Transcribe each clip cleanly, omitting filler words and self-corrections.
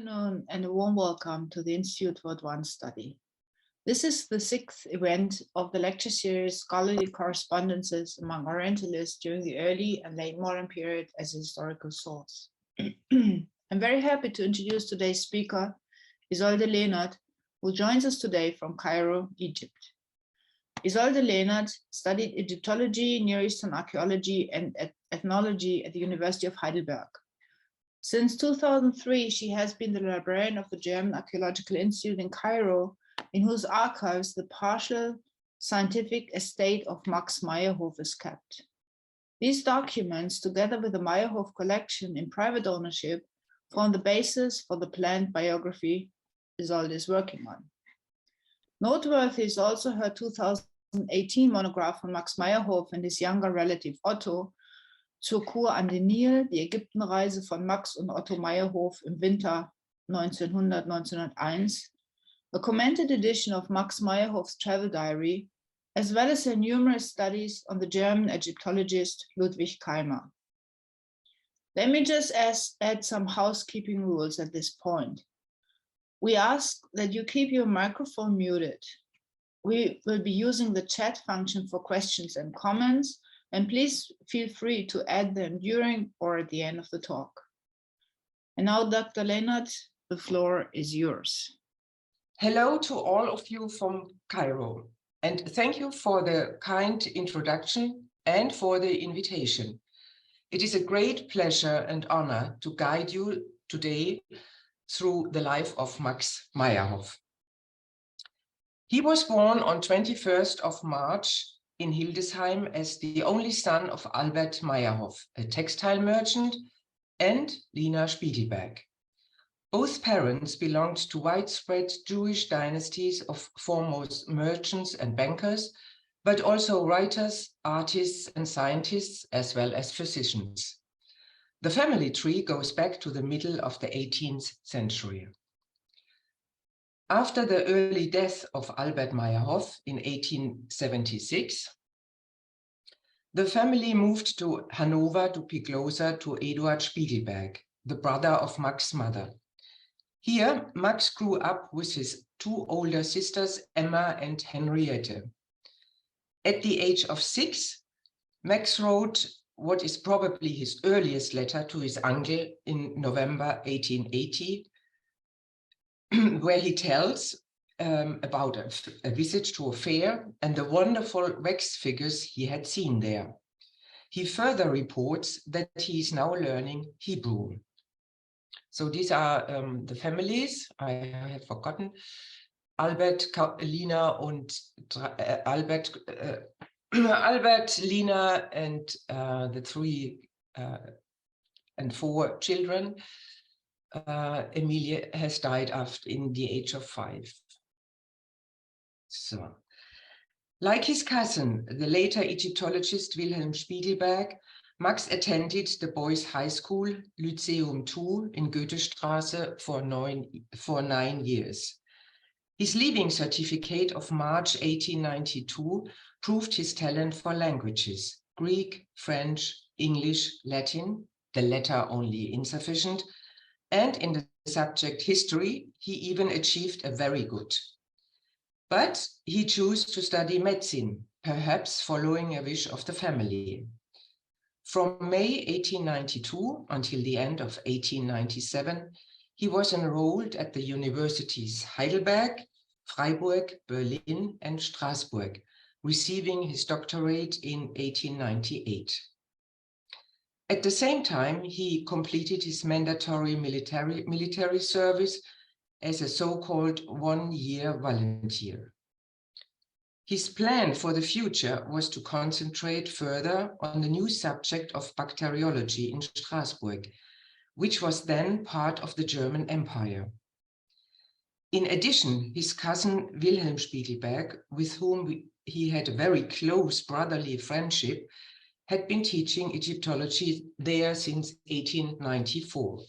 Afternoon and a warm welcome to the Institute for Advanced Study. This is the 6th event of the lecture series Scholarly Correspondences among Orientalists during the early and late modern period as a historical source. I'm very happy to introduce today's speaker, Isolde Lehnert, who joins us today from Cairo, Egypt. Isolde Lehnert studied Egyptology, Near Eastern archaeology, and ethnology at the University of Heidelberg. Since 2003, she has been the librarian of the German Archaeological Institute in Cairo, in whose archives the partial scientific estate of Max Meyerhof is kept. These documents, together with the Meyerhof collection in private ownership, form the basis for the planned biography Isolde is working on. Noteworthy is also her 2018 monograph on Max Meyerhof and his younger relative Otto, Zur Kur an den Nil, die Ägyptenreise von Max und Otto Meyerhof im Winter 1900-1901, a commented edition of Max Meyerhof's travel diary, as well as her numerous studies on the German Egyptologist Ludwig Keimer. Let me just add some housekeeping rules at this point. We ask that you keep your microphone muted. We will be using the chat function for questions and comments, and please feel free to add them during or at the end of the talk. And now, Dr. Lehnert, the floor is yours. Hello to all of you from Cairo, and thank you for the kind introduction and for the invitation. It is a great pleasure and honor to guide you today through the life of Max Meyerhof. He was born on 21st of March in Hildesheim as the only son of Albert Meyerhof, a textile merchant, and Lina Spiegelberg. Both parents belonged to widespread Jewish dynasties of foremost merchants and bankers, but also writers, artists, and scientists, as well as physicians. The family tree goes back to the middle of the 18th century. After the early death of Albert Meyerhof in 1876, the family moved to Hanover to be closer to Eduard Spiegelberg, the brother of Max's mother. Here, Max grew up with his two older sisters, Emma and Henriette. At the age of 6, Max wrote what is probably his earliest letter to his uncle in November 1880, where he tells about a visit to a fair and the wonderful wax figures he had seen there. He further reports that he is now learning Hebrew. So these are the families. I have forgotten. Albert, Lina, und Albert, Lina, and the 3 and 4 children. Emilia has died in the age of 5. So, like his cousin, the later Egyptologist Wilhelm Spiegelberg, Max attended the boys' high school, Lyceum II, in Goethestraße for 9 years. His leaving certificate of March 1892 proved his talent for languages: Greek, French, English, Latin, the latter only insufficient, and in the subject history, he even achieved a very good. But he chose to study medicine, perhaps following a wish of the family. From May 1892 until the end of 1897, he was enrolled at the universities Heidelberg, Freiburg, Berlin, and Strasbourg, receiving his doctorate in 1898. At the same time, he completed his mandatory military service as a so-called 1-year volunteer. His plan for the future was to concentrate further on the new subject of bacteriology in Strasbourg, which was then part of the German Empire. In addition, his cousin Wilhelm Spiegelberg, with whom he had a very close brotherly friendship, had been teaching Egyptology there since 1894.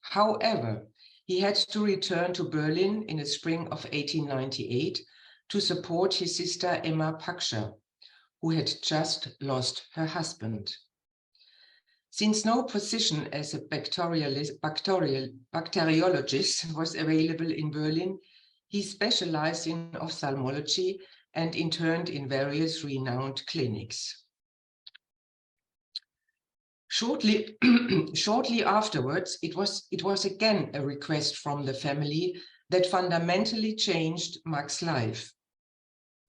However, he had to return to Berlin in the spring of 1898 to support his sister Emma Paksha, who had just lost her husband. Since no position as a bacteriologist was available in Berlin, he specialized in ophthalmology and interned in various renowned clinics. Shortly afterwards, it was again a request from the family that fundamentally changed Max's life.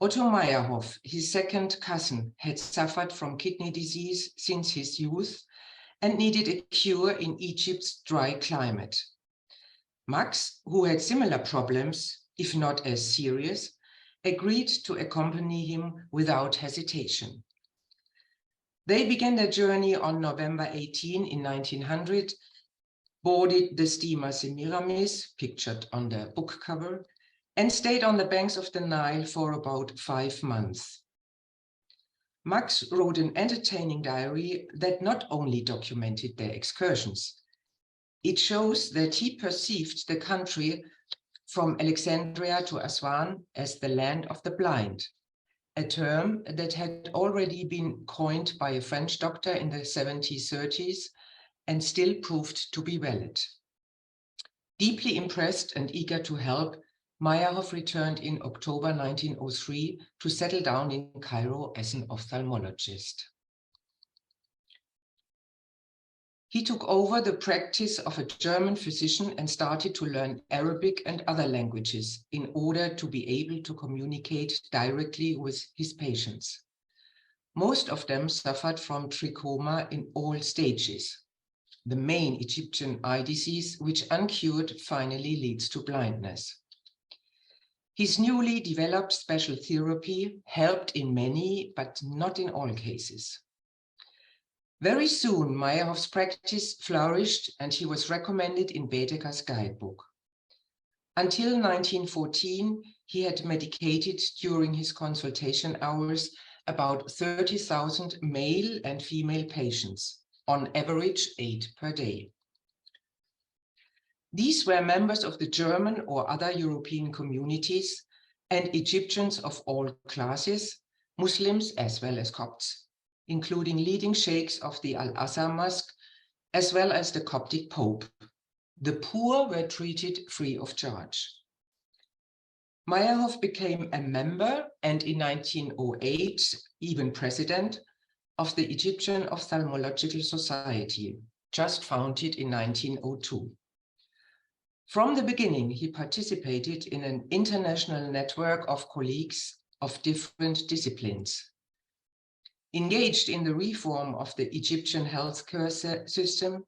Otto Meyerhof, his second cousin, had suffered from kidney disease since his youth and needed a cure in Egypt's dry climate. Max, who had similar problems, if not as serious, agreed to accompany him without hesitation. They began their journey on November 18 in 1900, boarded the steamer Semiramis, pictured on the book cover, and stayed on the banks of the Nile for about 5 months. Max wrote an entertaining diary that not only documented their excursions. It shows that he perceived the country from Alexandria to Aswan as the land of the blind, a term that had already been coined by a French doctor in the 1730s and still proved to be valid. Deeply impressed and eager to help, Meyerhof returned in October 1903 to settle down in Cairo as an ophthalmologist. He took over the practice of a German physician and started to learn Arabic and other languages in order to be able to communicate directly with his patients. Most of them suffered from trachoma in all stages, the main Egyptian eye disease, which uncured finally leads to blindness. His newly developed special therapy helped in many, but not in all cases. Very soon, Meyerhof's practice flourished and he was recommended in Baedeker's guidebook. Until 1914, he had medicated during his consultation hours about 30,000 male and female patients, on average 8 per day. These were members of the German or other European communities and Egyptians of all classes, Muslims as well as Copts, including leading sheikhs of the Al-Azhar Mosque, as well as the Coptic Pope. The poor were treated free of charge. Meyerhof became a member and in 1908, even president of the Egyptian Ophthalmological Society, just founded in 1902. From the beginning, he participated in an international network of colleagues of different disciplines. Engaged in the reform of the Egyptian healthcare system,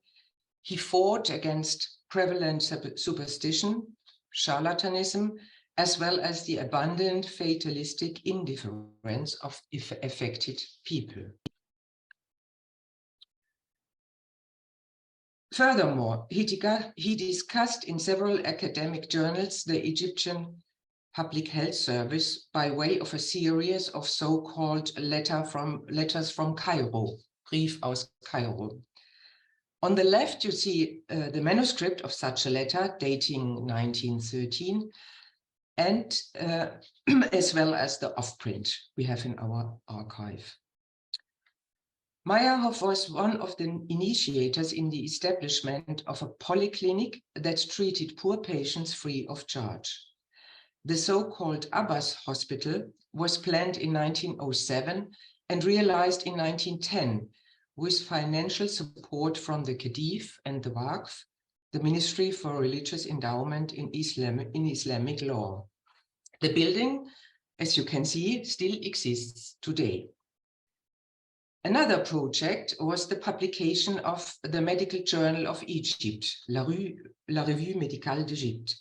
he fought against prevalent superstition, charlatanism, as well as the abundant fatalistic indifference of affected people. Furthermore, he discussed in several academic journals the Egyptian Public Health Service by way of a series of so-called letters from Cairo, Brief aus Cairo. On the left, you see the manuscript of such a letter dating 1913, and as well as the off-print we have in our archive. Meyerhof was one of the initiators in the establishment of a polyclinic that treated poor patients free of charge. The so-called Abbas Hospital was planned in 1907 and realized in 1910 with financial support from the Khedive and the Waqf, the Ministry for Religious Endowment in Islamic law. The building, as you can see, still exists today. Another project was the publication of the Medical Journal of Egypt, La Revue Médicale d'Égypte,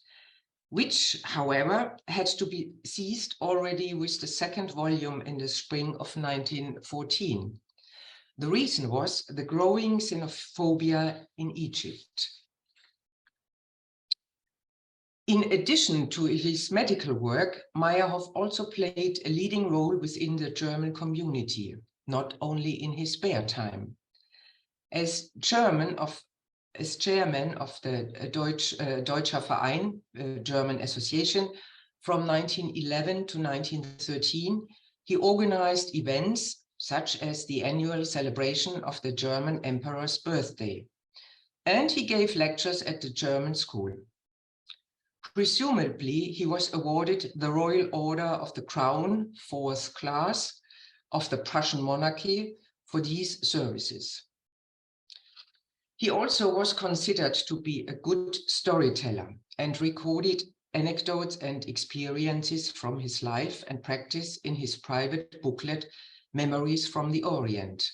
which, however, had to be ceased already with the second volume in the spring of 1914. The reason was the growing xenophobia in Egypt. In addition to his medical work, Meyerhof also played a leading role within the German community, not only in his spare time. As chairman of the Deutscher Verein, German Association, from 1911 to 1913, he organized events such as the annual celebration of the German Emperor's birthday, and he gave lectures at the German school. Presumably, he was awarded the Royal Order of the Crown, 4th class, of the Prussian monarchy for these services. He also was considered to be a good storyteller and recorded anecdotes and experiences from his life and practice in his private booklet, Memories from the Orient,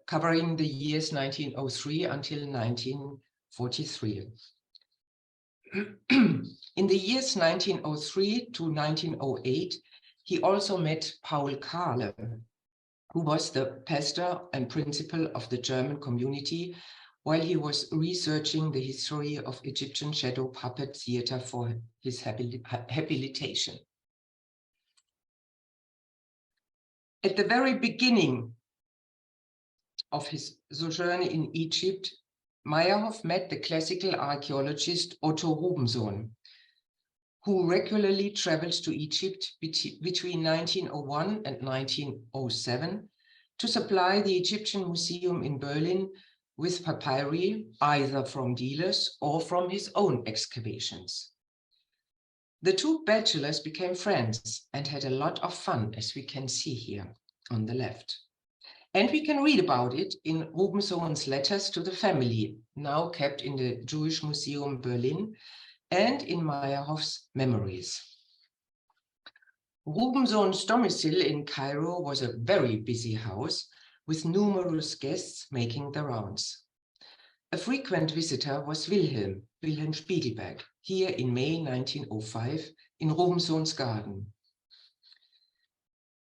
covering the years 1903 until 1943. In the years 1903 to 1908, he also met Paul Kahle, who was the pastor and principal of the German community while he was researching the history of Egyptian shadow puppet theater for his habilitation. At the very beginning of his sojourn in Egypt, Meyerhof met the classical archaeologist Otto Rubensohn, who regularly traveled to Egypt between 1901 and 1907 to supply the Egyptian Museum in Berlin with papyri, either from dealers or from his own excavations. The two bachelors became friends and had a lot of fun, as we can see here on the left. And we can read about it in Rubensohn's letters to the family, now kept in the Jewish Museum Berlin, and in Meyerhof's memories. Rubensohn's domicile in Cairo was a very busy house, with numerous guests making the rounds. A frequent visitor was Wilhelm Spiegelberg, here in May 1905 in Rubensohn's garden.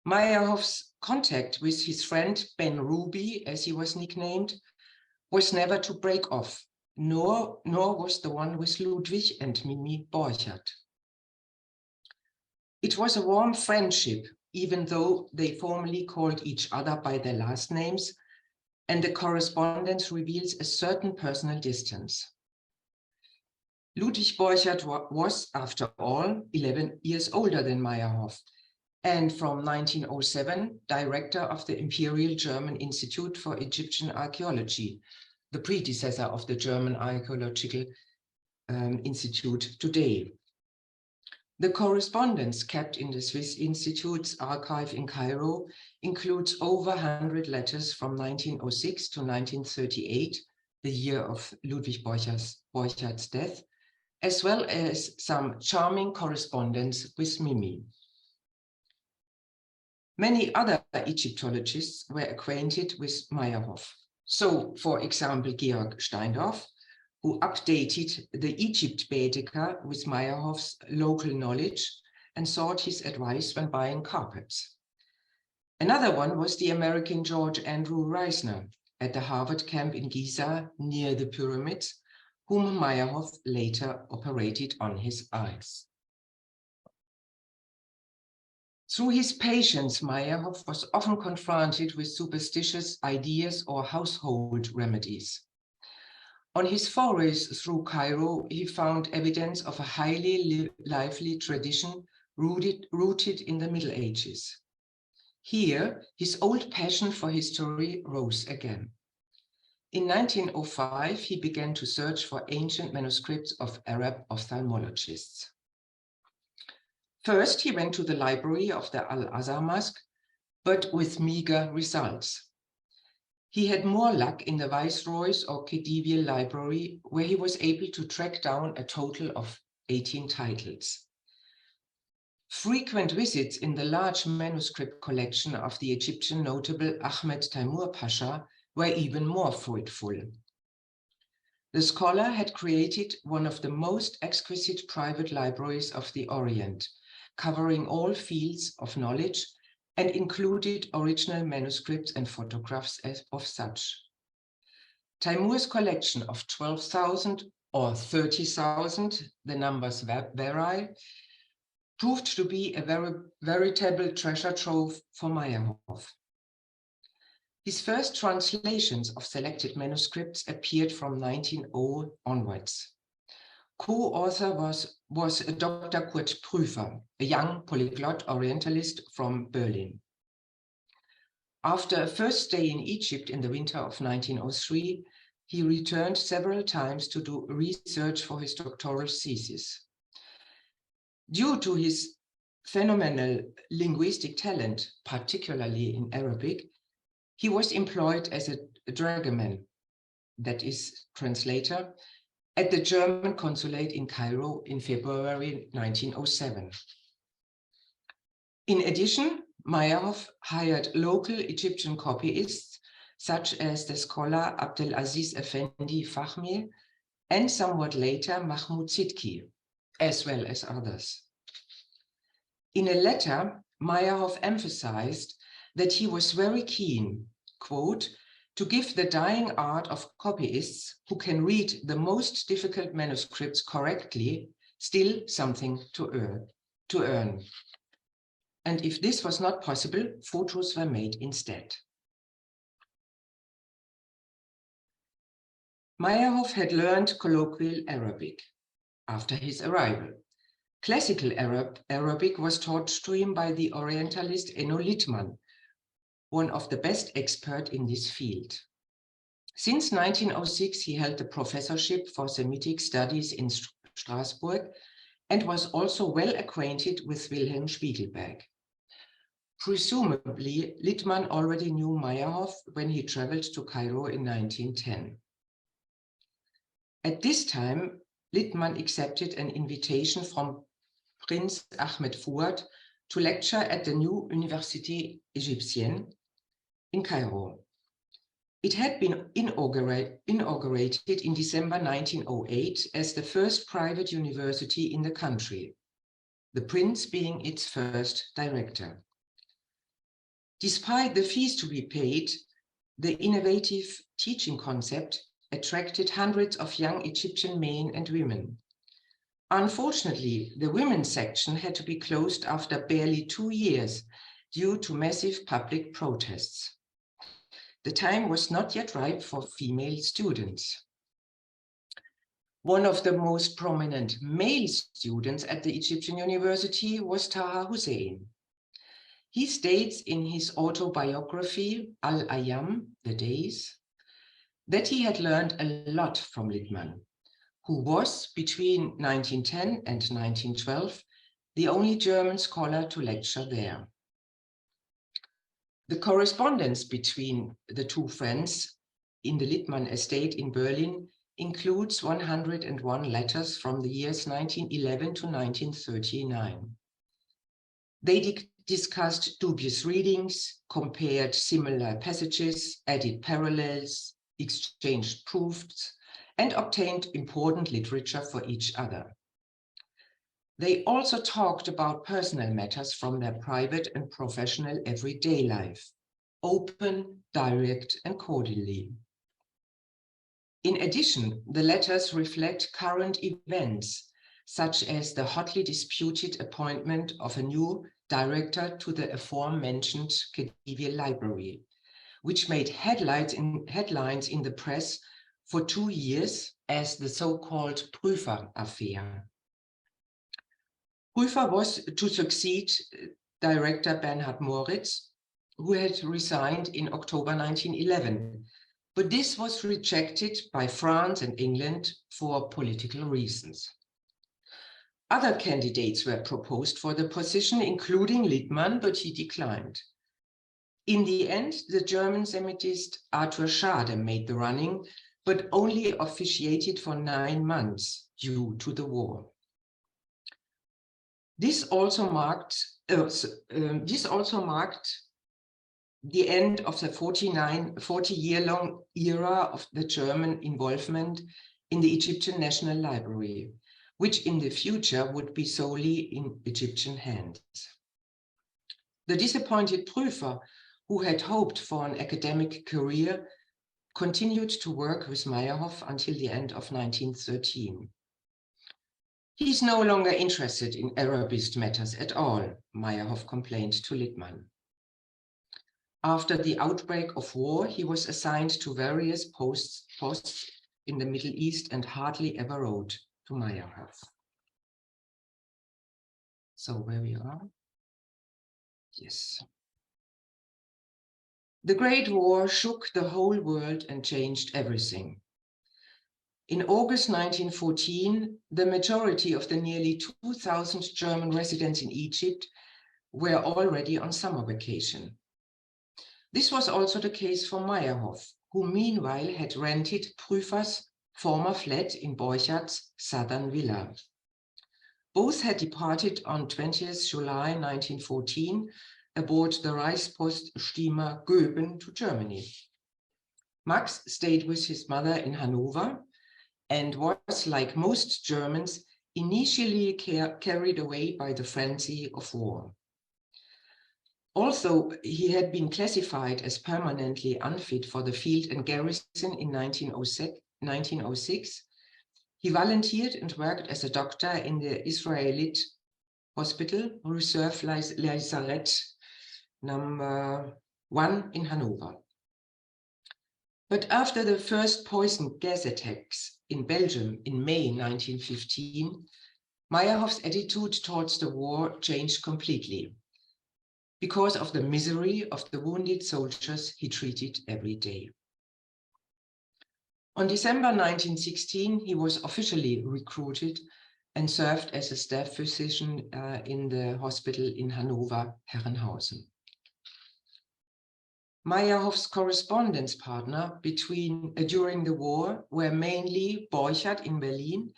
Meyerhof's contact with his friend Ben Ruby, as he was nicknamed, was never to break off, nor was the one with Ludwig and Mimi Borchardt. It was a warm friendship, even though they formally called each other by their last names, and the correspondence reveals a certain personal distance. Ludwig Borchardt was, after all, 11 years older than Meyerhof, and from 1907, director of the Imperial German Institute for Egyptian Archaeology, the predecessor of the German Archaeological Institute today. The correspondence kept in the Swiss Institute's archive in Cairo includes over 100 letters from 1906 to 1938, the year of Ludwig Borchardt's death, as well as some charming correspondence with Mimi. Many other Egyptologists were acquainted with Meyerhof. So, for example, Georg Steindorf, who updated the Egypt Baedeker with Meyerhof's local knowledge and sought his advice when buying carpets. Another one was the American George Andrew Reisner at the Harvard camp in Giza near the pyramids, whom Meyerhof later operated on his eyes. Through his patients, Meyerhof was often confronted with superstitious ideas or household remedies. On his forays through Cairo, he found evidence of a highly lively tradition rooted in the Middle Ages. Here, his old passion for history rose again. In 1905, he began to search for ancient manuscripts of Arab ophthalmologists. First, he went to the library of the Al-Azhar Mosque, but with meager results. He had more luck in the Viceroy's or Khedivial library, where he was able to track down a total of 18 titles. Frequent visits in the large manuscript collection of the Egyptian notable Ahmed Taimur Pasha were even more fruitful. The scholar had created one of the most exquisite private libraries of the Orient, covering all fields of knowledge, and included original manuscripts and photographs of such. Taimur's collection of 12,000 or 30,000, the numbers vary, proved to be a veritable treasure trove for Meyerhof. His first translations of selected manuscripts appeared from 1900 onwards. Co-author was Dr. Kurt Prüfer, a young polyglot Orientalist from Berlin. After a first stay in Egypt in the winter of 1903, he returned several times to do research for his doctoral thesis. Due to his phenomenal linguistic talent, particularly in Arabic, he was employed as a dragoman, that is, translator, at the German consulate in Cairo in February 1907. In addition, Meyerhof hired local Egyptian copyists, such as the scholar Abdelaziz Effendi Fahmi and somewhat later Mahmoud Sidki, as well as others. In a letter, Meyerhof emphasized that he was very keen, quote, to give the dying art of copyists who can read the most difficult manuscripts correctly still something to earn. And if this was not possible, photos were made instead. Meyerhof had learned colloquial Arabic after his arrival. Classical Arabic was taught to him by the Orientalist Enno Littmann, one of the best experts in this field. Since 1906, he held the professorship for Semitic studies in Strasbourg and was also well acquainted with Wilhelm Spiegelberg. Presumably, Littmann already knew Meyerhof when he traveled to Cairo in 1910. At this time, Littmann accepted an invitation from Prince Ahmed Fuad to lecture at the new Université Égyptienne in Cairo. It had been inaugurated in December 1908 as the first private university in the country, the prince being its first director. Despite the fees to be paid, the innovative teaching concept attracted hundreds of young Egyptian men and women. Unfortunately, the women's section had to be closed after barely 2 years due to massive public protests. The time was not yet ripe for female students. One of the most prominent male students at the Egyptian university was Taha Hussein. He states in his autobiography, Al-Ayyam, The Days, that he had learned a lot from Littmann, who was, between 1910 and 1912, the only German scholar to lecture there. The correspondence between the two friends in the Littmann estate in Berlin includes 101 letters from the years 1911 to 1939. They discussed dubious readings, compared similar passages, added parallels, exchanged proofs, and obtained important literature for each other. They also talked about personal matters from their private and professional everyday life, open, direct, and cordially. In addition, the letters reflect current events, such as the hotly disputed appointment of a new director to the aforementioned Khedivial Library, which made headlines in the press for 2 years as the so-called Prüfer affair. Prüfer was to succeed director Bernhard Moritz, who had resigned in October 1911, but this was rejected by France and England for political reasons. Other candidates were proposed for the position, including Littmann, but he declined. In the end, the German Semitist Arthur Schade made the running, but only officiated for 9 months due to the war. This also marked the end of the 40-year-long era of the German involvement in the Egyptian National Library, which in the future would be solely in Egyptian hands. The disappointed Prüfer, who had hoped for an academic career, continued to work with Meyerhof until the end of 1913. He is no longer interested in Arabist matters at all, Meyerhof complained to Littmann. After the outbreak of war, he was assigned to various posts in the Middle East and hardly ever wrote to Meyerhof. So where we are? Yes. The Great War shook the whole world and changed everything. In August 1914, the majority of the nearly 2,000 German residents in Egypt were already on summer vacation. This was also the case for Meyerhof, who meanwhile had rented Prüfer's former flat in Borchards' southern villa. Both had departed on 20th July 1914 aboard the Reichspost steamer Göben to Germany. Max stayed with his mother in Hanover and was, like most Germans, initially carried away by the frenzy of war. Although he had been classified as permanently unfit for the field and garrison in 1906, he volunteered and worked as a doctor in the Israelite hospital, Reserve Lazaret number 1 in Hanover. But after the first poison gas attacks in Belgium in May 1915, Meyerhof's attitude towards the war changed completely because of the misery of the wounded soldiers he treated every day. On December 1916, he was officially recruited and served as a staff physician in the hospital in Hanover, Herrenhausen. Meyerhof's correspondence partner during the war were mainly Borchardt in Berlin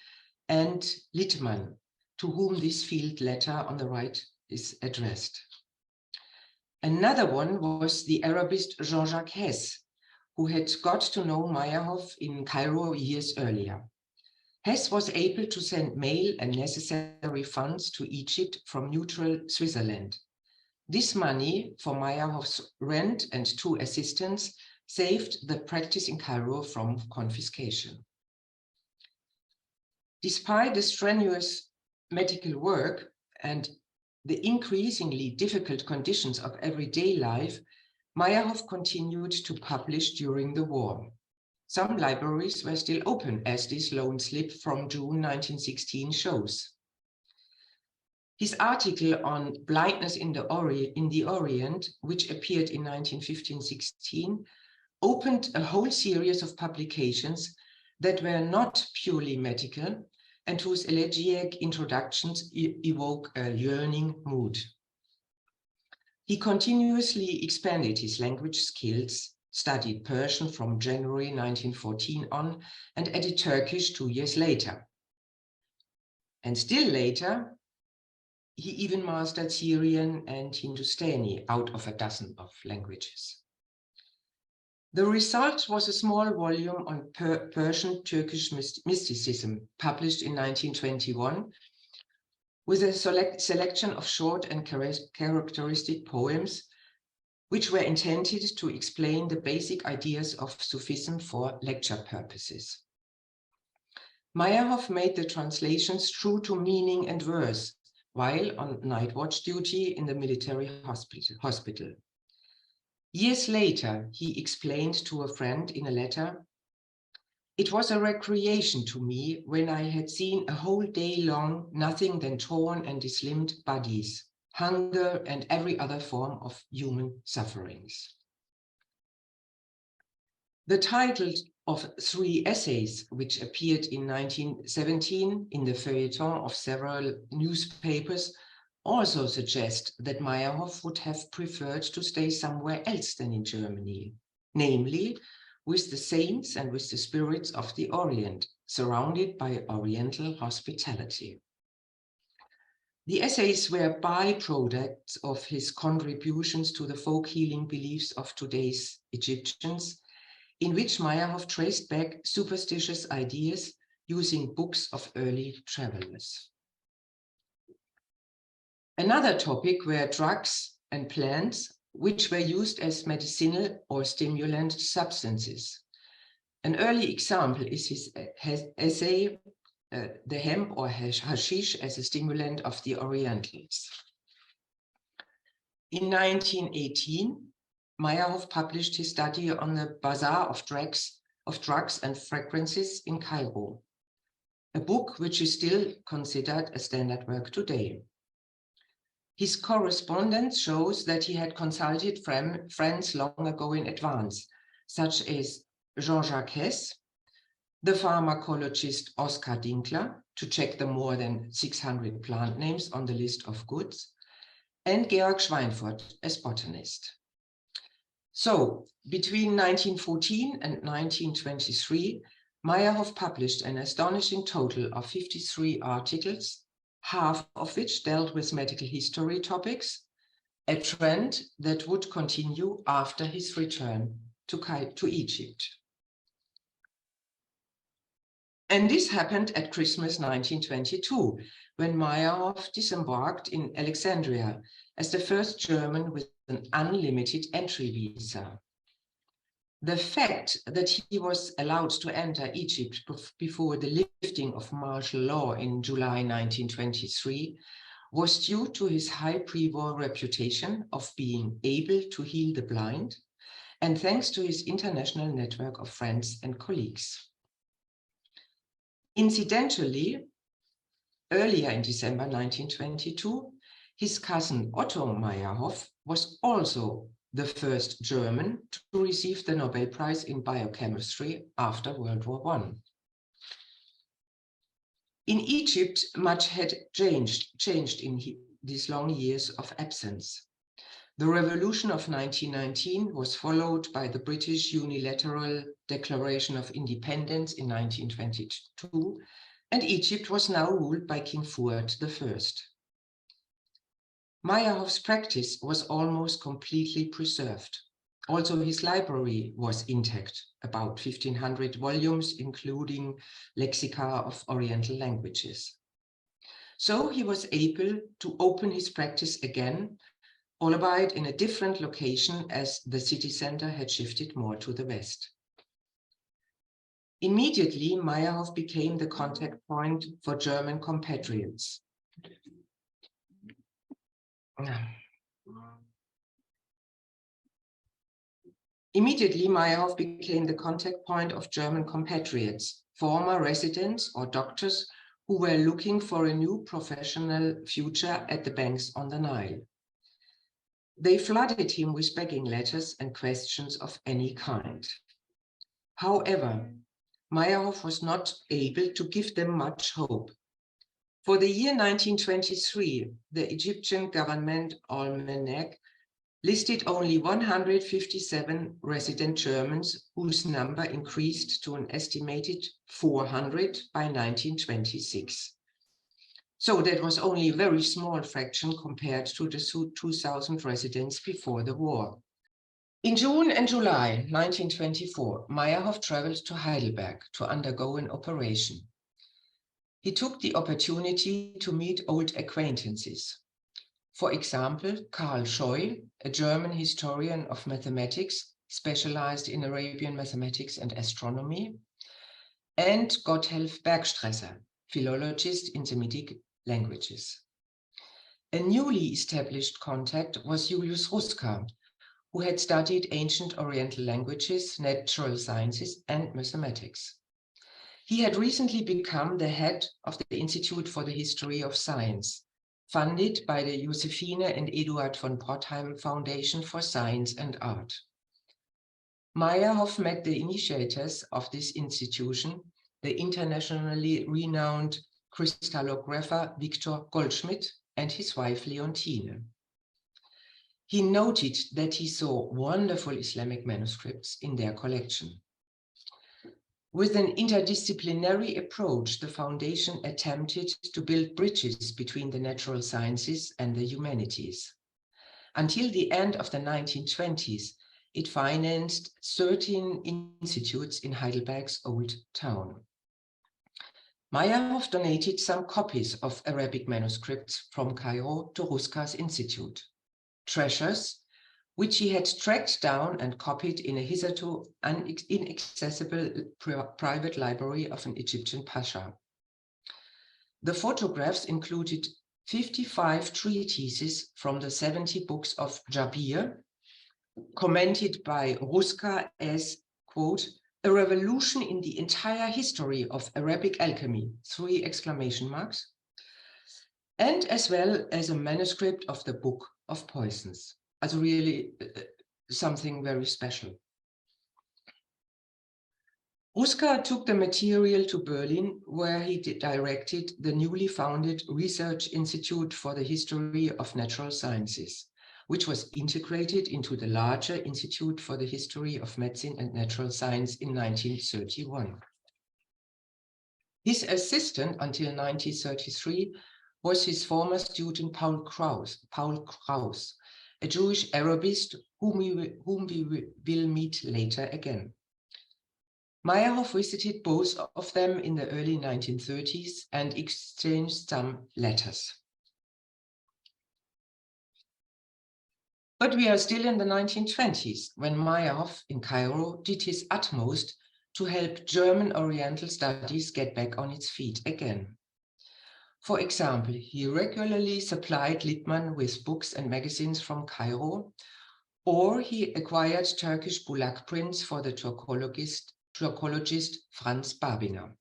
and Littmann, to whom this field letter on the right is addressed. Another one was the Arabist Jean-Jacques Hess, who had got to know Meyerhof in Cairo years earlier. Hess was able to send mail and necessary funds to Egypt from neutral Switzerland. This money for Meyerhof's rent and 2 assistants saved the practice in Cairo from confiscation. Despite the strenuous medical work and the increasingly difficult conditions of everyday life, Meyerhof continued to publish during the war. Some libraries were still open, as this loan slip from June 1916 shows. His article on blindness in the Orient, which appeared in 1915-16, opened a whole series of publications that were not purely medical and whose elegiac introductions evoke a yearning mood. He continuously expanded his language skills, studied Persian from January 1914 on, and added Turkish 2 years later. And still later, he even mastered Syrian and Hindustani out of a dozen of languages. The result was a small volume on Persian Turkish mysticism, published in 1921, with a selection of short and characteristic poems, which were intended to explain the basic ideas of Sufism for lecture purposes. Meyerhof made the translations true to meaning and verse, while on night watch duty in the military hospital. Years later, he explained to a friend in a letter, "It was a recreation to me when I had seen a whole day long nothing than torn and dislimbed bodies, hunger, and every other form of human sufferings." The title of 3 essays, which appeared in 1917 in the feuilleton of several newspapers, also suggest that Meyerhof would have preferred to stay somewhere else than in Germany, namely with the saints and with the spirits of the Orient, surrounded by Oriental hospitality. The essays were byproducts of his contributions to the folk healing beliefs of today's Egyptians, in which Meyerhof traced back superstitious ideas using books of early travelers. Another topic were drugs and plants, which were used as medicinal or stimulant substances. An early example is his essay, The Hemp or Hashish as a Stimulant of the Orientalists. In 1918, Meyerhof published his study on the Bazaar of drugs and fragrances in Cairo, a book which is still considered a standard work today. His correspondence shows that he had consulted friends long ago in advance, such as Jean-Jacques Hess, the pharmacologist Oskar Dinkler, to check the more than 600 plant names on the list of goods, and Georg Schweinfurt as botanist. So, between 1914 and 1923, Meyerhof published an astonishing total of 53 articles, half of which dealt with medical history topics, a trend that would continue after his return to Egypt. And this happened at Christmas 1922, when Meyerhof disembarked in Alexandria as the first German with an unlimited entry visa. The fact that he was allowed to enter Egypt before the lifting of martial law in July 1923 was due to his high pre-war reputation of being able to heal the blind, and thanks to his international network of friends and colleagues. Incidentally, earlier in December 1922, his cousin Otto Meyerhof was also the first German to receive the Nobel Prize in biochemistry after World War I. In Egypt, much had changed in these long years of absence. The revolution of 1919 was followed by the British unilateral Declaration of Independence in 1922, and Egypt was now ruled by King Fuad I. Meyerhof's practice was almost completely preserved. Also, his library was intact, about 1,500 volumes, including lexica of Oriental languages. So he was able to open his practice again, albeit in a different location as the city center had shifted more to the west. Immediately, Meyerhof became the contact point for German compatriots. Immediately, Meyerhof became the contact point of German compatriots, former residents or doctors who were looking for a new professional future at the banks on the Nile. They flooded him with begging letters and questions of any kind. However, Meyerhof was not able to give them much hope. For the year 1923, the Egyptian government almanac listed only 157 resident Germans, whose number increased to an estimated 400 by 1926. So that was only a very small fraction compared to the 2,000 residents before the war. In June and July 1924, Meyerhof traveled to Heidelberg to undergo an operation. He took the opportunity to meet old acquaintances. For example, Karl Scheu, a German historian of mathematics specialized in Arabian mathematics and astronomy, and Gotthelf Bergstresser, philologist in Semitic languages. A newly established contact was Julius Ruska, who had studied ancient Oriental languages, natural sciences, and mathematics. He had recently become the head of the Institute for the History of Science, funded by the Josephine and Eduard von Brodheim Foundation for Science and Art. Meyerhof met the initiators of this institution, the internationally renowned crystallographer Victor Goldschmidt and his wife Leontine. He noted that he saw wonderful Islamic manuscripts in their collection. With an interdisciplinary approach, the foundation attempted to build bridges between the natural sciences and the humanities. Until the end of the 1920s, it financed 13 institutes in Heidelberg's old town. Meyerhof donated some copies of Arabic manuscripts from Cairo to Ruska's institute, treasures which he had tracked down and copied in a hitherto inaccessible private library of an Egyptian pasha. The photographs included 55 treatises from the 70 books of Jabir, commented by Ruska as, quote, a revolution in the entire history of Arabic alchemy, 3 exclamation marks, and as well as a manuscript of the Book of Poisons. Also really something very special. Ruska took the material to Berlin, where he directed the newly founded Research Institute for the History of Natural Sciences, which was integrated into the larger Institute for the History of Medicine and Natural Science in 1931. His assistant until 1933 was his former student Paul Kraus, a Jewish Arabist whom we will meet later again. Meyerhof visited both of them in the early 1930s and exchanged some letters. But we are still in the 1920s when Meyerhof in Cairo did his utmost to help German Oriental studies get back on its feet again. For example, he regularly supplied Littmann with books and magazines from Cairo, or he acquired Turkish Bulak prints for the Turkologist Franz Babiner.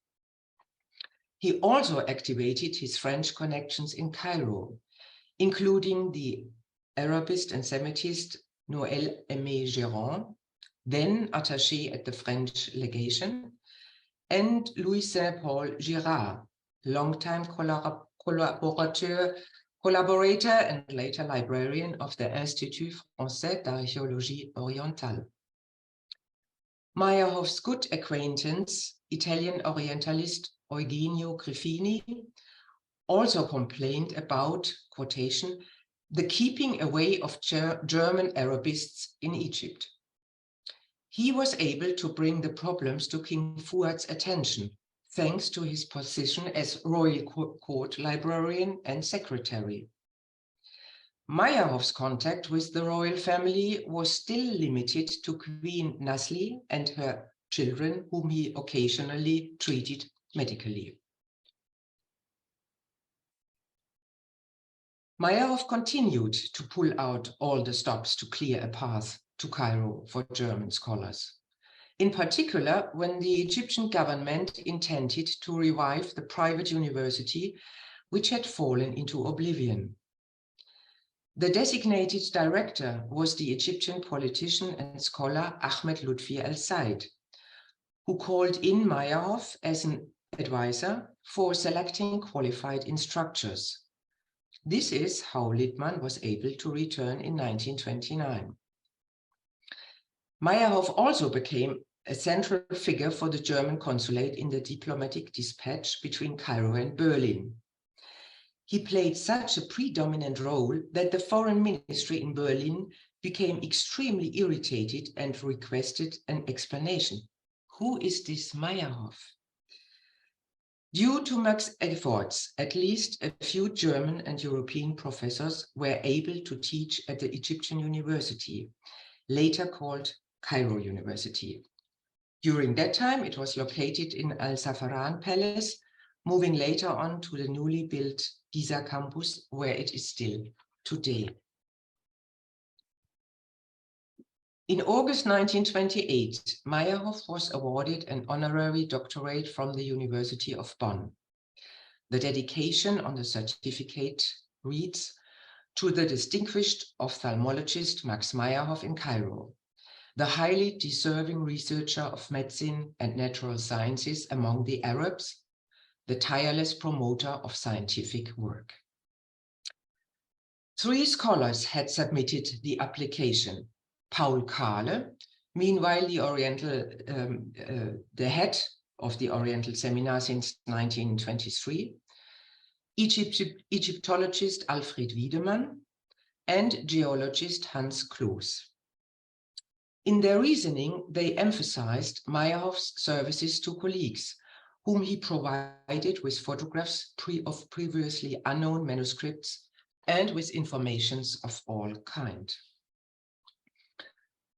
He also activated his French connections in Cairo, including the Arabist and Semitist Noël Aimé Géron, then attaché at the French legation, and Louis Saint-Paul Girard, longtime collaborator and later librarian of the Institut Français d'Archéologie Orientale. Meyerhof's good acquaintance, Italian Orientalist Eugenio Griffini, also complained about, quotation, the keeping away of German Arabists in Egypt. He was able to bring the problems to King Fuad's attention, thanks to his position as royal court librarian and secretary. Meyerhof's contact with the royal family was still limited to Queen Nasli and her children, whom he occasionally treated medically. Meyerhof continued to pull out all the stops to clear a path to Cairo for German scholars, in particular when the Egyptian government intended to revive the private university which had fallen into oblivion. The designated director was the Egyptian politician and scholar Ahmed Lutfi al-Said, who called in Meyerhof as an advisor for selecting qualified instructors. This is how Littmann was able to return in 1929. Meyerhof also became a central figure for the German consulate in the diplomatic dispatch between Cairo and Berlin. He played such a predominant role that the foreign ministry in Berlin became extremely irritated and requested an explanation. Who is this Meyerhof? Due to Max's efforts, at least a few German and European professors were able to teach at the Egyptian University, later called Cairo University. During that time, it was located in Al-Safaran Palace, moving later on to the newly built Giza campus, where it is still today. In August 1928, Meyerhof was awarded an honorary doctorate from the University of Bonn. The dedication on the certificate reads, "To the distinguished ophthalmologist Max Meyerhof in Cairo, the highly deserving researcher of medicine and natural sciences among the Arabs, the tireless promoter of scientific work." 3 scholars had submitted the application. Paul Kahle, meanwhile the head of the Oriental Seminar since 1923, Egyptologist Alfred Wiedemann, and geologist Hans Kloos. In their reasoning, they emphasized Meyerhof's services to colleagues, whom he provided with photographs of previously unknown manuscripts and with informations of all kind.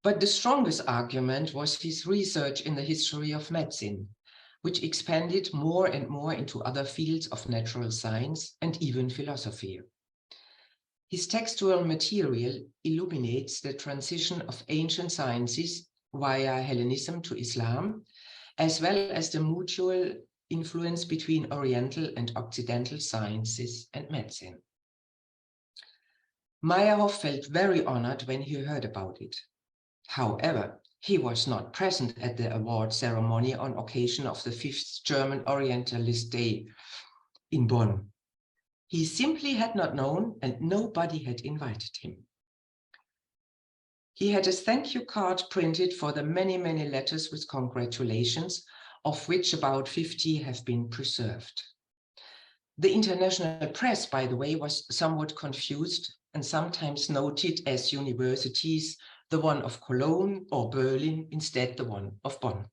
But the strongest argument was his research in the history of medicine, which expanded more and more into other fields of natural science and even philosophy. His textual material illuminates the transition of ancient sciences via Hellenism to Islam, as well as the mutual influence between Oriental and Occidental sciences and medicine. Meyerhof felt very honored when he heard about it. However, he was not present at the award ceremony on occasion of the 5th German Orientalist Day in Bonn. He simply had not known, and nobody had invited him. He had a thank you card printed for the many, many letters with congratulations, of which about 50 have been preserved. The international press, by the way, was somewhat confused and sometimes noted as universities the one of Cologne or Berlin, instead the one of Bonn.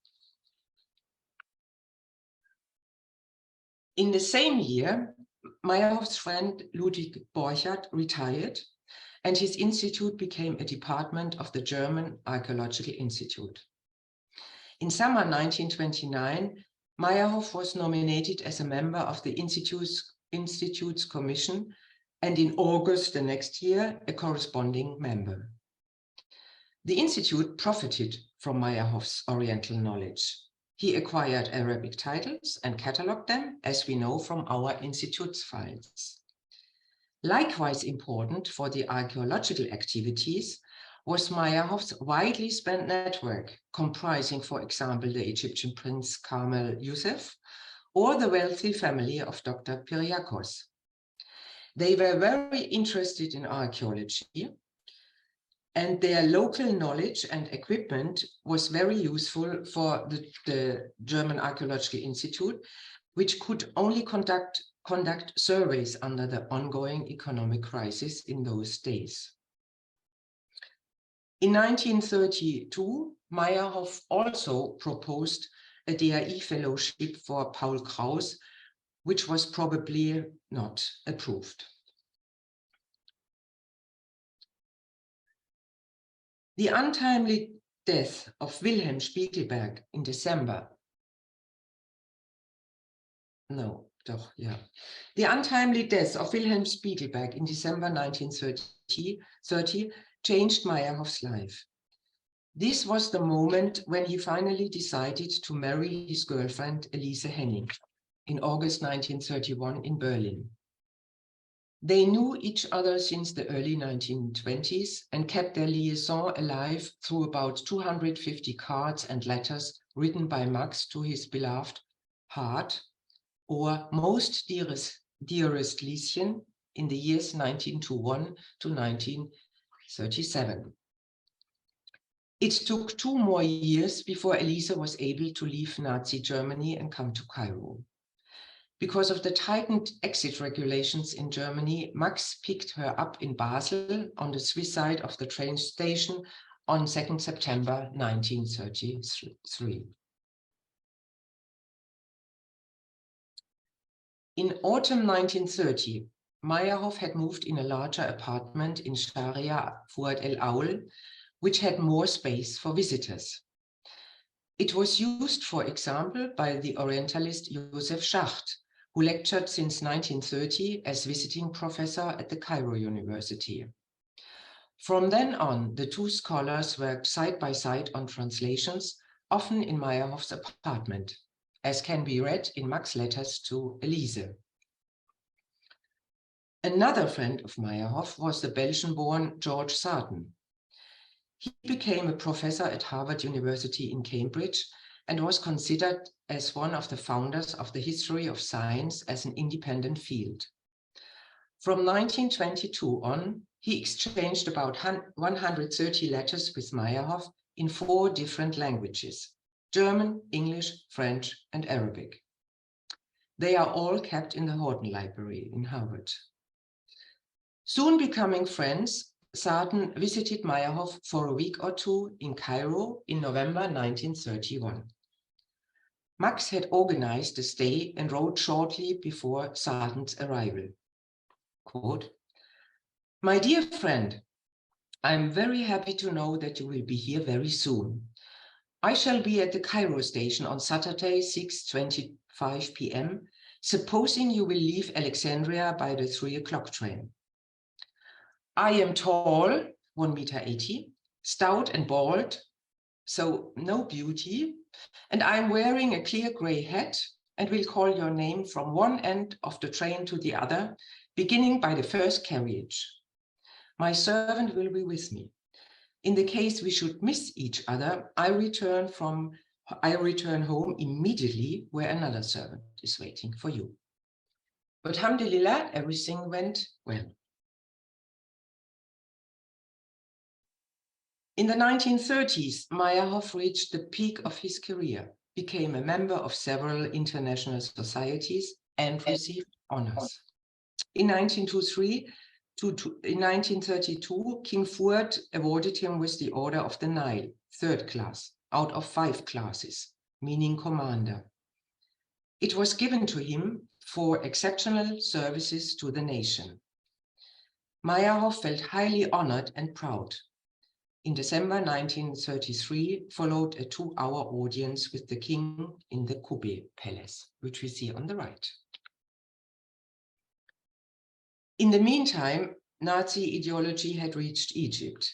In the same year, Meyerhof's friend Ludwig Borchardt retired, and his institute became a department of the German Archaeological Institute. In summer 1929, Meyerhof was nominated as a member of the Institute's commission, and in August the next year, a corresponding member. The Institute profited from Meyerhof's Oriental knowledge. He acquired Arabic titles and catalogued them, as we know from our Institute's files. Likewise important for the archaeological activities was Meyerhof's widely spent network, comprising, for example, the Egyptian prince Kamel Youssef or the wealthy family of Dr. Pyriakos. They were very interested in archaeology, and their local knowledge and equipment was very useful for the German Archaeological Institute, which could only conduct surveys under the ongoing economic crisis in those days. In 1932, Meyerhof also proposed a DAI fellowship for Paul Kraus, which was probably not approved. The untimely death of Wilhelm Spiegelberg in December. The untimely death of Wilhelm Spiegelberg in December 1930 changed Meyerhof's life. This was the moment when he finally decided to marry his girlfriend Elise Henning in August 1931 in Berlin. They knew each other since the early 1920s and kept their liaison alive through about 250 cards and letters written by Max to his beloved heart, or most dearest Lieschen, in the years 1921 to 1937. It took 2 more years before Elise was able to leave Nazi Germany and come to Cairo. Because of the tightened exit regulations in Germany, Max picked her up in Basel on the Swiss side of the train station on 2nd September 1933. In autumn 1930, Meyerhof had moved in a larger apartment in Sharia Fuad El Aul, which had more space for visitors. It was used, for example, by the Orientalist Josef Schacht, who lectured since 1930 as visiting professor at the Cairo University. From then on, the 2 scholars worked side by side on translations, often in Meyerhof's apartment, as can be read in Max's letters to Elise. Another friend of Meyerhof was the Belgian-born George Sarton. He became a professor at Harvard University in Cambridge and was considered as one of the founders of the history of science as an independent field. From 1922 on, he exchanged about 130 letters with Meyerhof in 4 different languages: German, English, French, and Arabic. They are all kept in the Horton Library in Harvard. Soon becoming friends, Sarton visited Meyerhof for a week or 2 in Cairo in November 1931. Max had organized the stay and wrote shortly before Sarton's arrival, quote, "My dear friend, I am very happy to know that you will be here very soon. I shall be at the Cairo station on Saturday, 6:25 p.m., supposing you will leave Alexandria by the 3 o'clock train. I am tall, 1.80 meters, stout and bald, so no beauty, and I am wearing a clear gray hat, and will call your name from one end of the train to the other, beginning by the first carriage. My servant will be with me. In the case we should miss each other, I return home immediately where another servant is waiting for you. But alhamdulillah, everything went well. In the 1930s, Meyerhof reached the peak of his career, became a member of several international societies, and received honors. In 1932, King Fuad awarded him with the Order of the Nile, 3rd class, out of 5 classes, meaning commander. It was given to him for exceptional services to the nation. Meyerhof felt highly honored and proud. In December 1933, followed a 2-hour audience with the king in the Kube Palace, which we see on the right. In the meantime, Nazi ideology had reached Egypt.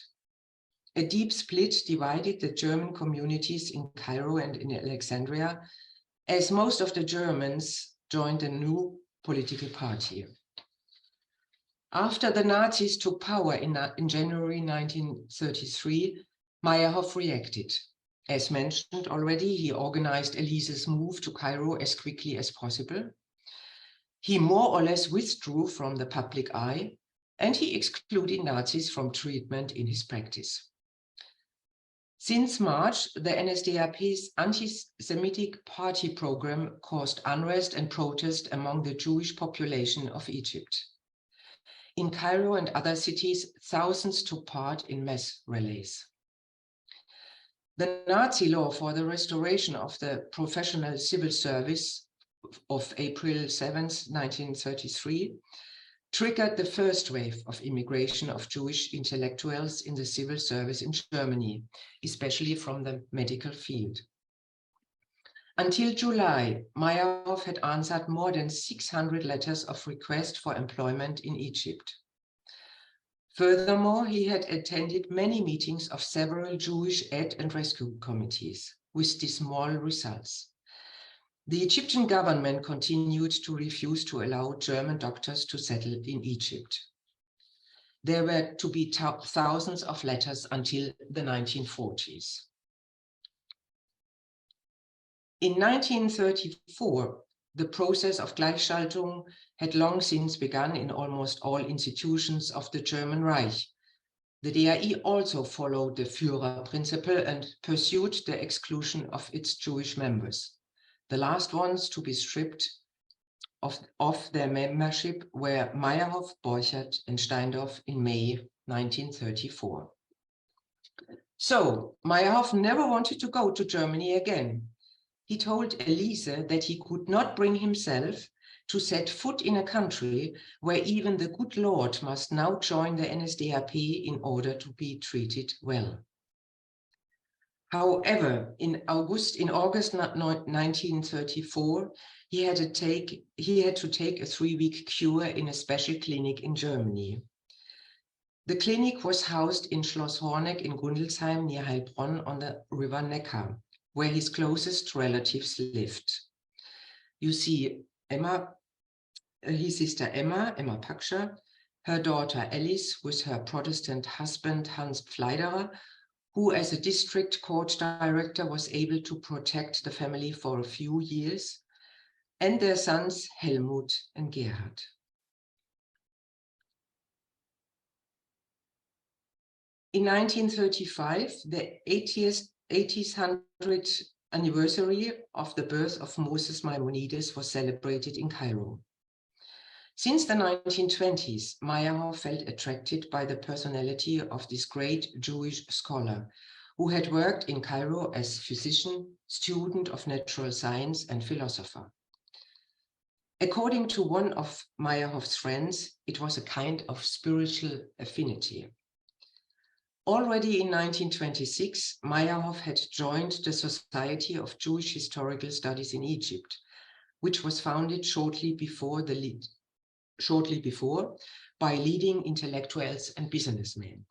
A deep split divided the German communities in Cairo and in Alexandria, as most of the Germans joined a new political party. After the Nazis took power in January 1933, Meyerhof reacted. As mentioned already, he organized Elise's move to Cairo as quickly as possible. He more or less withdrew from the public eye, and he excluded Nazis from treatment in his practice. Since March, the NSDAP's anti-Semitic party program caused unrest and protest among the Jewish population of Egypt. In Cairo and other cities, thousands took part in mass rallies. The Nazi law for the restoration of the professional civil service of April 7, 1933, triggered the first wave of immigration of Jewish intellectuals in the civil service in Germany, especially from the medical field. Until July, Meyerhof had answered more than 600 letters of request for employment in Egypt. Furthermore, he had attended many meetings of several Jewish aid and rescue committees, with dismal results. The Egyptian government continued to refuse to allow German doctors to settle in Egypt. There were to be thousands of letters until the 1940s. In 1934, the process of Gleichschaltung had long since begun in almost all institutions of the German Reich. The DRI also followed the Führer principle and pursued the exclusion of its Jewish members. The last ones to be stripped of their membership were Meyerhof, Borchert, and Steindorf in May 1934. So Meyerhof never wanted to go to Germany again. He told Elise that he could not bring himself to set foot in a country where even the good Lord must now join the NSDAP in order to be treated well. However, in August 1934, he had to take a 3-week cure in a special clinic in Germany. The clinic was housed in Schloss Horneck in Hildesheim near Heilbronn on the river Neckar, where his closest relatives lived. You see his sister Emma Pakscher, her daughter Alice with her Protestant husband Hans Pfleiderer, who as a district court director was able to protect the family for a few years, and their sons Helmut and Gerhard. In 1935, the 80th anniversary of the birth of Moses Maimonides was celebrated in Cairo. Since the 1920s, Meyerhof felt attracted by the personality of this great Jewish scholar who had worked in Cairo as physician, student of natural science, and philosopher. According to one of Meyerhof's friends, it was a kind of spiritual affinity. Already in 1926, Meyerhof had joined the Society of Jewish Historical Studies in Egypt, which was founded shortly before by leading intellectuals and businessmen.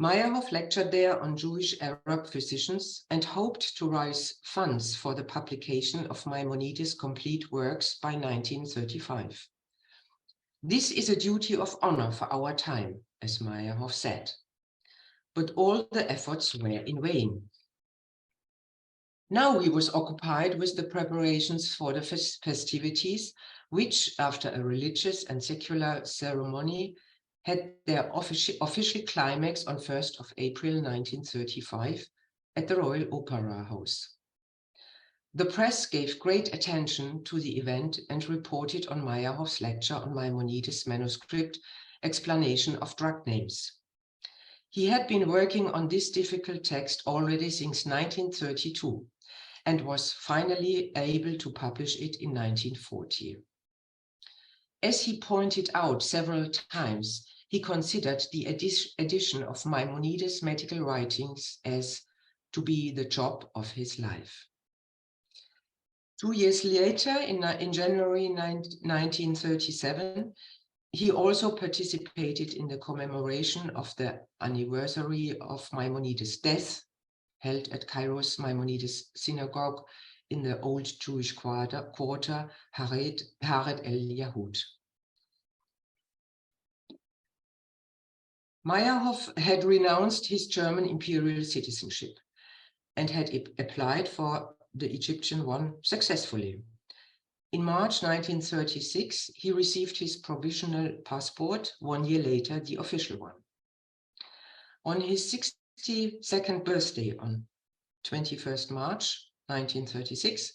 Meyerhof lectured there on Jewish Arab physicians and hoped to raise funds for the publication of Maimonides' complete works by 1935. This is a duty of honor for our time, as Meyerhof said. But all the efforts were in vain. Now he was occupied with the preparations for the festivities, which, after a religious and secular ceremony, had their official climax on 1st of April 1935 at the Royal Opera House. The press gave great attention to the event and reported on Meyerhof's lecture on Maimonides' manuscript Explanation of Drug Names. He had been working on this difficult text already since 1932 and was finally able to publish it in 1940. As he pointed out several times, he considered the edition of Maimonides' medical writings as to be the job of his life. 2 years later, in January 1937, he also participated in the commemoration of the anniversary of Maimonides' death, held at Cairo's Maimonides synagogue in the old Jewish quarter Haret el-Yahud. Meyerhof had renounced his German imperial citizenship and had applied for the Egyptian one successfully. In March 1936, he received his provisional passport, 1 year later, the official one. On his 62nd birthday, on 21st March 1936,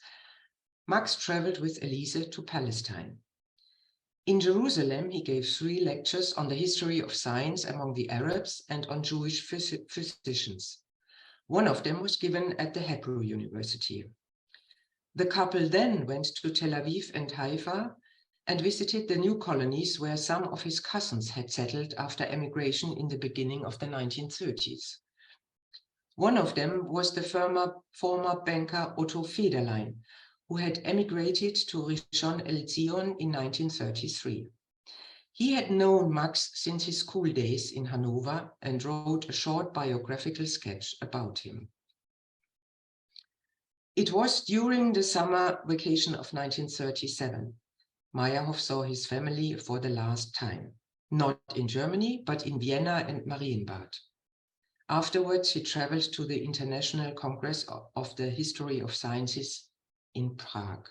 Max traveled with Elise to Palestine. In Jerusalem, he gave 3 lectures on the history of science among the Arabs and on Jewish physicians. One of them was given at the Hebrew University. The couple then went to Tel Aviv and Haifa and visited the new colonies where some of his cousins had settled after emigration in the beginning of the 1930s. One of them was the former banker Otto Federlein, who had emigrated to Rishon LeZion in 1933. He had known Max since his school days in Hanover and wrote a short biographical sketch about him. It was during the summer vacation of 1937. Meyerhof saw his family for the last time, not in Germany, but in Vienna and Marienbad. Afterwards, he traveled to the International Congress of the History of Sciences in Prague.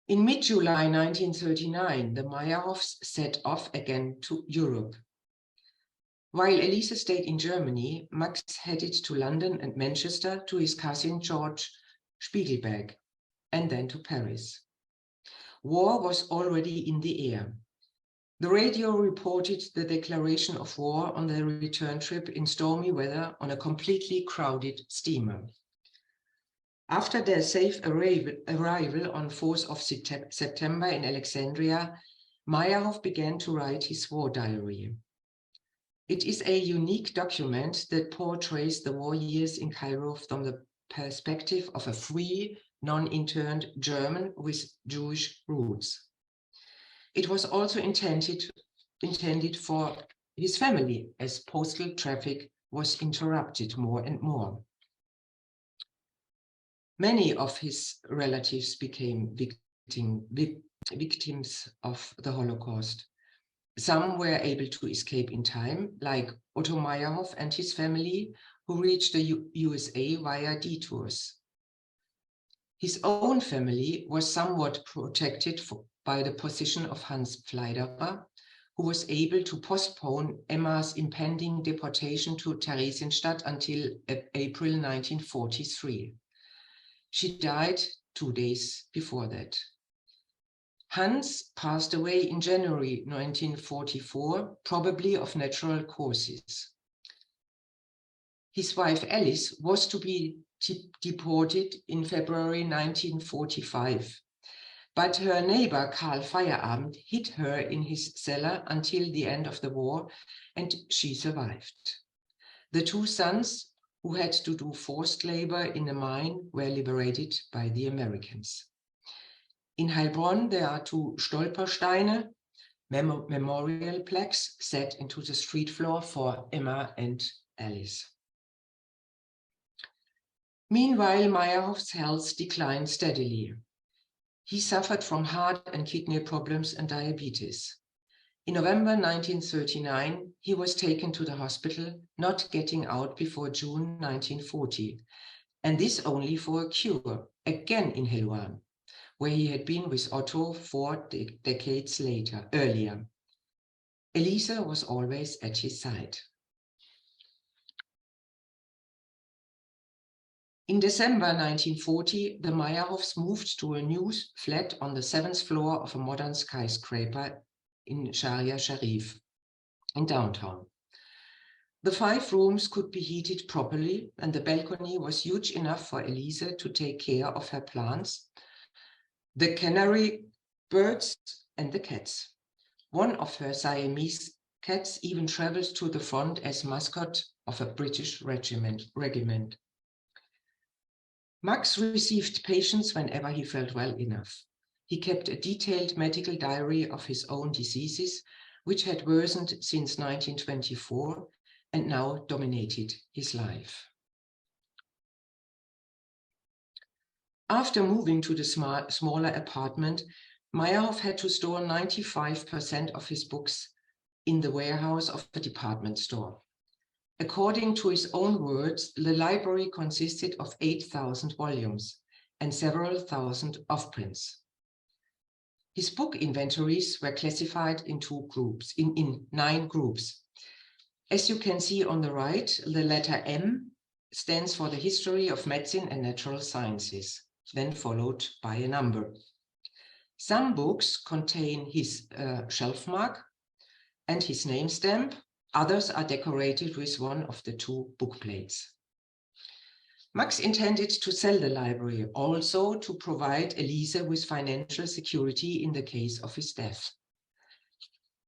In mid-July 1939, the Meyerhofs set off again to Europe. While Elise stayed in Germany, Max headed to London and Manchester to his cousin George Spiegelberg, and then to Paris. War was already in the air. The radio reported the declaration of war on their return trip in stormy weather on a completely crowded steamer. After their safe arrival on 4th of September in Alexandria, Meyerhof began to write his war diary. It is a unique document that portrays the war years in Cairo from the perspective of a free, non-interned German with Jewish roots. It was also intended for his family, as postal traffic was interrupted more and more. Many of his relatives became victims of the Holocaust. Some were able to escape in time, like Otto Meyerhof and his family, who reached the USA via detours. His own family was somewhat protected by the position of Hans Pfleiderer, who was able to postpone Emma's impending deportation to Theresienstadt until April 1943. She died 2 days before that. Hans passed away in January 1944, probably of natural causes. His wife Alice was to be deported in February 1945, but her neighbor Karl Feierabend hid her in his cellar until the end of the war, and she survived. The 2 sons, who had to do forced labor in a mine, were liberated by the Americans. In Heilbronn, there are 2 Stolpersteine, memorial plaques set into the street floor for Emma and Alice. Meanwhile, Meyerhof's health declined steadily. He suffered from heart and kidney problems and diabetes. In November 1939, he was taken to the hospital, not getting out before June 1940, and this only for a cure, again in Hildesheim, where he had been with Otto 4 decades earlier. Elise was always at his side. In December 1940, the Meyerhofs moved to a new flat on the 7th floor of a modern skyscraper in Sharia Sharif in downtown. The 5 rooms could be heated properly, and the balcony was huge enough for Elise to take care of her plants, the canary birds, and the cats. One of her Siamese cats even travels to the front as mascot of a British regiment. Max received patients whenever he felt well enough. He kept a detailed medical diary of his own diseases, which had worsened since 1924 and now dominated his life. After moving to the smaller apartment, Meyerhof had to store 95% of his books in the warehouse of a department store. According to his own words, the library consisted of 8,000 volumes and several thousand offprints. His book inventories were classified in 9 groups. As you can see on the right, the letter M stands for the history of medicine and natural sciences, then followed by a number. Some books contain his shelf mark and his name stamp. Others are decorated with one of the 2 book plates. Max intended to sell the library, also to provide Elise with financial security in the case of his death.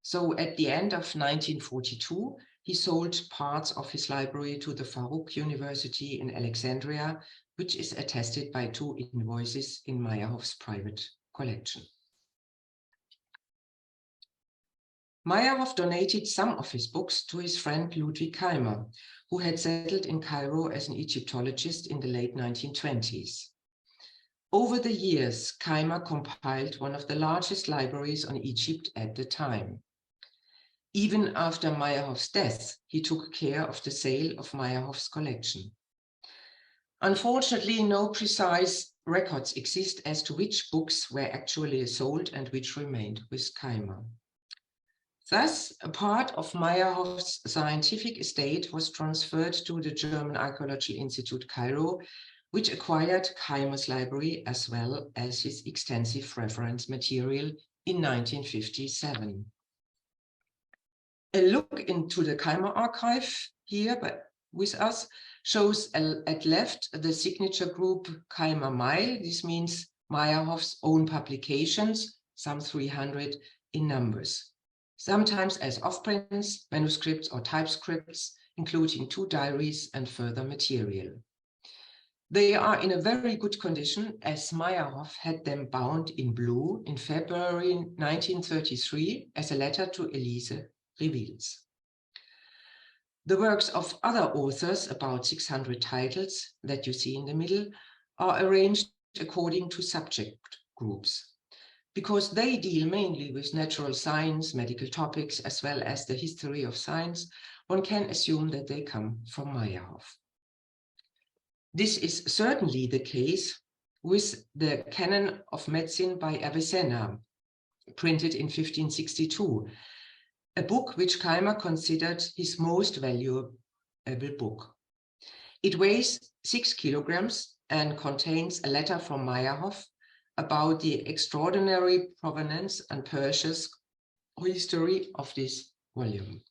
So at the end of 1942, he sold parts of his library to the Farouk University in Alexandria, which is attested by 2 invoices in Meyerhof's private collection. Meyerhof donated some of his books to his friend Ludwig Keimer, who had settled in Cairo as an Egyptologist in the late 1920s. Over the years, Keimer compiled one of the largest libraries on Egypt at the time. Even after Meyerhof's death, he took care of the sale of Meyerhof's collection. Unfortunately, no precise records exist as to which books were actually sold and which remained with Keimer. Thus, a part of Meyerhof's scientific estate was transferred to the German Archaeology Institute Cairo, which acquired Keimer's library as well as his extensive reference material in 1957. A look into the Keimer archive here with us shows at left the signature group Keimer May. This means Meyerhof's own publications, some 300 in numbers. Sometimes as offprints, manuscripts or typescripts, including 2 diaries and further material. They are in a very good condition, as Meyerhof had them bound in blue in February 1933 as a letter to Elise reveals. The works of other authors, about 600 titles that you see in the middle, are arranged according to subject groups. Because they deal mainly with natural science, medical topics, as well as the history of science, one can assume that they come from Meyerhof. This is certainly the case with the Canon of Medicine by Avicenna, printed in 1562, a book which Keimer considered his most valuable book. It weighs 6 kilograms and contains a letter from Meyerhof about the extraordinary provenance and purchase history of this volume.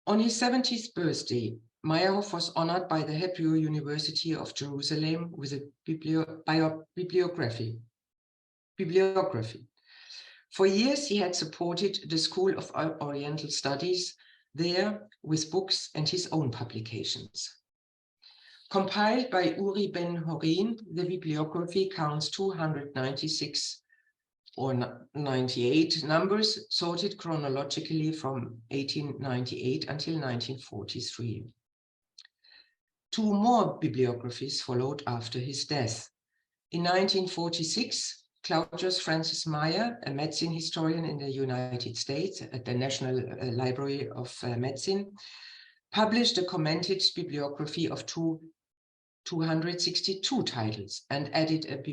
On his 70th birthday, Meyerhof was honored by the Hebrew University of Jerusalem with a bibliography. For years, he had supported the School of Oriental Studies there with books and his own publications. Compiled by Uri Ben-Horin, the bibliography counts 296 or 98 numbers sorted chronologically from 1898 until 1943. Two more bibliographies followed after his death. In 1946, Claudius Francis Meyer, a medicine historian in the United States at the National Library of Medicine, published a commented bibliography of 262 titles and added a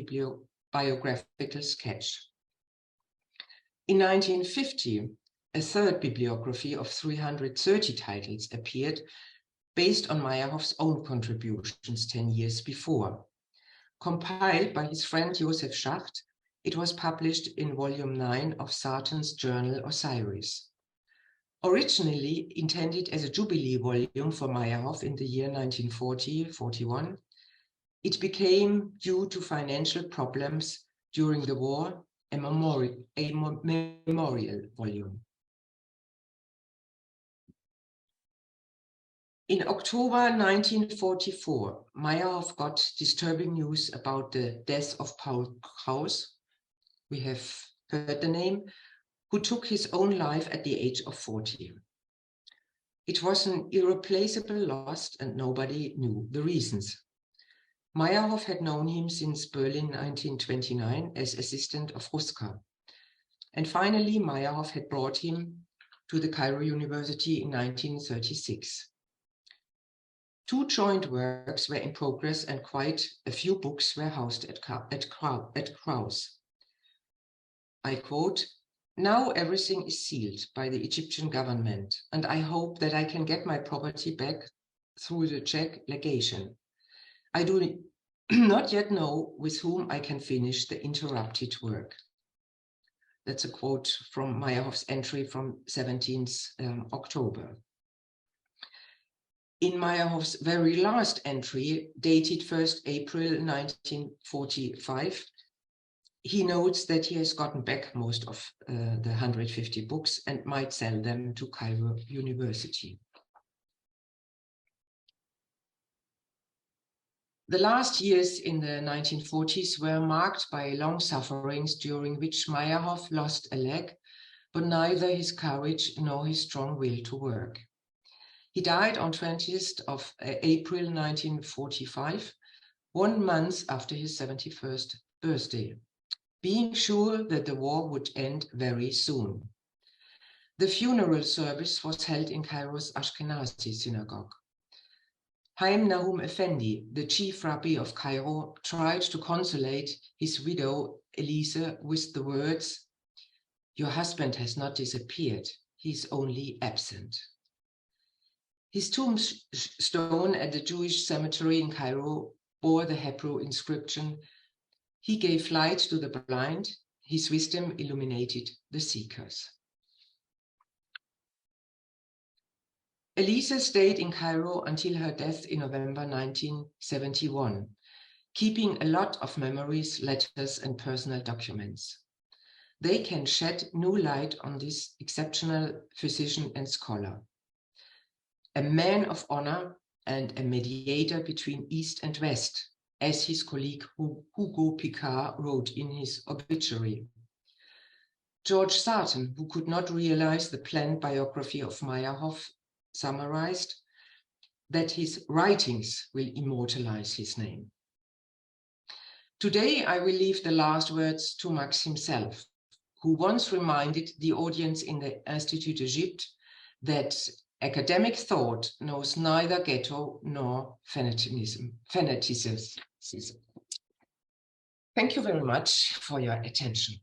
biographical sketch. In 1950, a third bibliography of 330 titles appeared based on Meyerhof's own contributions 10 years before. Compiled by his friend Josef Schacht, it was published in volume 9 of Sarton's journal Osiris. Originally intended as a jubilee volume for Meyerhof in the year 1940-41, it became, due to financial problems during the war, a memorial volume. In October 1944, Meyerhof got disturbing news about the death of Paul Krauss. We have heard the name, who took his own life at the age of 40. It was an irreplaceable loss and nobody knew the reasons. Meyerhof had known him since Berlin 1929 as assistant of Ruska. And finally, Meyerhof had brought him to the Cairo University in 1936. Two joint works were in progress and quite a few books were housed at Krauss. I quote, "Now everything is sealed by the Egyptian government, and I hope that I can get my property back through the Czech legation. I do not yet know with whom I can finish the interrupted work." That's a quote from Meyerhof's entry from 17th October. In Meyerhof's very last entry, dated 1st April 1945, he notes that he has gotten back most of the 150 books and might sell them to Cairo University. The last years in the 1940s were marked by long sufferings during which Meyerhof lost a leg, but neither his courage nor his strong will to work. He died on 20th of April 1945, 1 month after his 71st birthday, being sure that the war would end very soon. The funeral service was held in Cairo's Ashkenazi synagogue. Haim Nahum Effendi, the chief rabbi of Cairo, tried to consolate his widow Elise with the words, "Your husband has not disappeared, he's only absent." His tombstone at the Jewish cemetery in Cairo bore the Hebrew inscription, "He gave light to the blind, his wisdom illuminated the seekers." Elise stayed in Cairo until her death in November 1971, keeping a lot of memories, letters, and personal documents. They can shed new light on this exceptional physician and scholar. A man of honor and a mediator between East and West, as his colleague Hugo Picard wrote in his obituary. George Sarton, who could not realize the planned biography of Meyerhof, summarized that his writings will immortalize his name. Today, I will leave the last words to Max himself, who once reminded the audience in the Institut d'Egypte that academic thought knows neither ghetto nor fanaticism. Thank you very much for your attention.